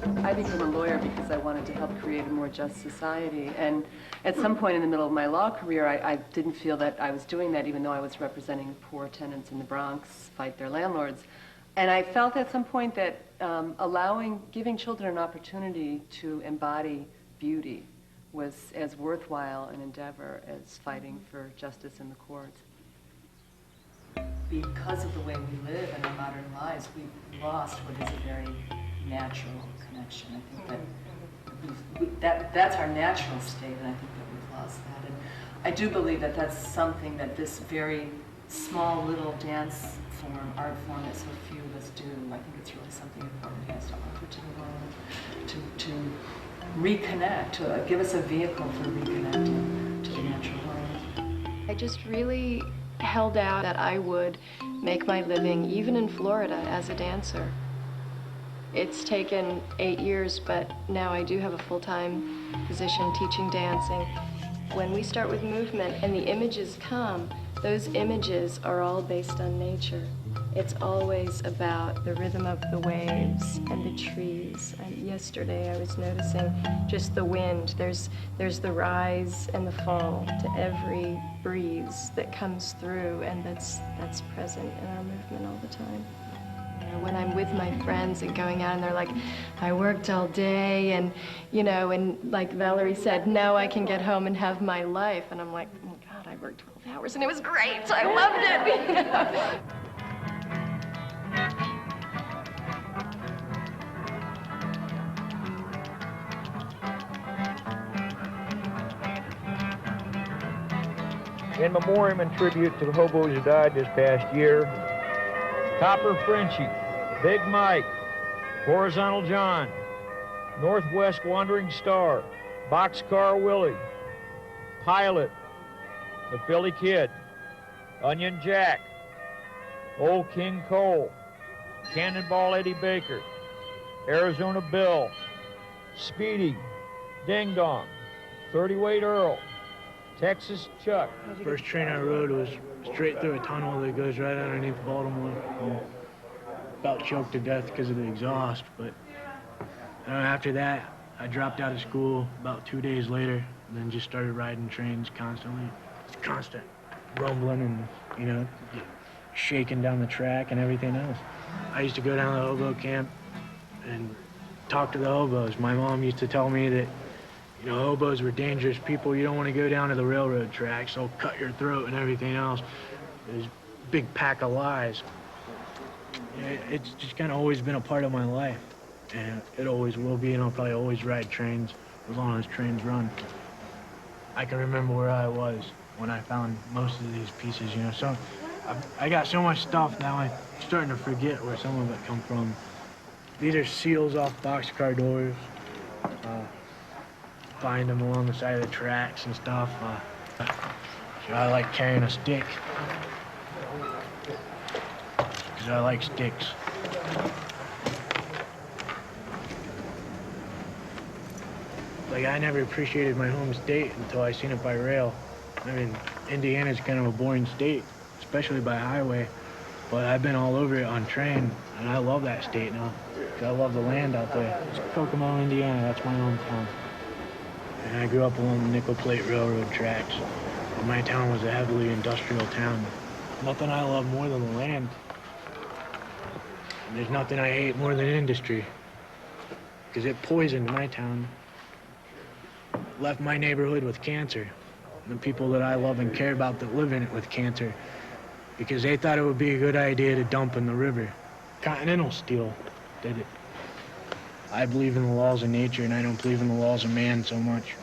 I became a lawyer because I wanted to help create a more just society. And at some point in the middle of my law career, I didn't feel that I was doing that, even though I was representing poor tenants in the Bronx fight their landlords. And I felt at some point that giving children an opportunity to embody beauty was as worthwhile an endeavor as fighting for justice in the courts. Because of the way we live in our modern lives, we've lost what is a very natural connection. I think that that's our natural state, and I think that we've lost that. And I do believe that that's something that this very small little dance form, art form that so few of us do, I think it's really something important it has to offer to the world, to reconnect, to give us a vehicle for reconnecting to the natural world. I just really held out that I would make my living, even in Florida, as a dancer. It's taken 8 years, but now I do have a full-time position teaching dancing. When we start with movement and the images come, those images are all based on nature. It's always about the rhythm of the waves and the trees. And yesterday I was noticing just the wind. There's the rise and the fall to every breeze that comes through, and that's present in our movement all the time. You know, when I'm with my friends and going out and they're like, I worked all day, and you know, and like Valerie said, now I can get home and have my life. And I'm like, oh God, I worked 12 hours and it was great. I loved it. You know? In memoriam and tribute to the hobos who died this past year, Copper Frenchie, Big Mike, Horizontal John, Northwest Wandering Star, Boxcar Willie, Pilot, the Philly Kid, Onion Jack, Old King Cole, Cannonball Eddie Baker, Arizona Bill, Speedy, Ding Dong, 30-weight Earl, Texas Chuck. The first train I rode was straight through a tunnel that goes right underneath Baltimore. About choked to death because of the exhaust, but after that, I dropped out of school about 2 days later, and then just started riding trains constantly. It's constant rumbling and, you know, shaking down the track and everything else. I used to go down to the hobo camp and talk to the hobos. My mom used to tell me that, you know, hobos were dangerous people. You don't want to go down to the railroad tracks. They'll cut your throat and everything else. There's a big pack of lies. It's just kind of always been a part of my life. And it always will be, and I'll probably always ride trains as long as trains run. I can remember where I was when I found most of these pieces, you know. So I got so much stuff now, I'm starting to forget where some of it come from. These are seals off boxcar doors. Find them along the side of the tracks and stuff. So I like carrying a stick, because I like sticks. Like, I never appreciated my home state until I seen it by rail. I mean, Indiana's kind of a boring state, especially by highway, but I've been all over it on train, and I love that state now, because I love the land out there. It's Kokomo, Indiana, that's my hometown. And I grew up along the Nickel Plate Railroad tracks. And my town was a heavily industrial town. Nothing I love more than the land. And there's nothing I hate more than industry, because it poisoned my town. Left my neighborhood with cancer. And the people that I love and care about that live in it with cancer, because they thought it would be a good idea to dump in the river. Continental Steel did it. I believe in the laws of nature, and I don't believe in the laws of man so much.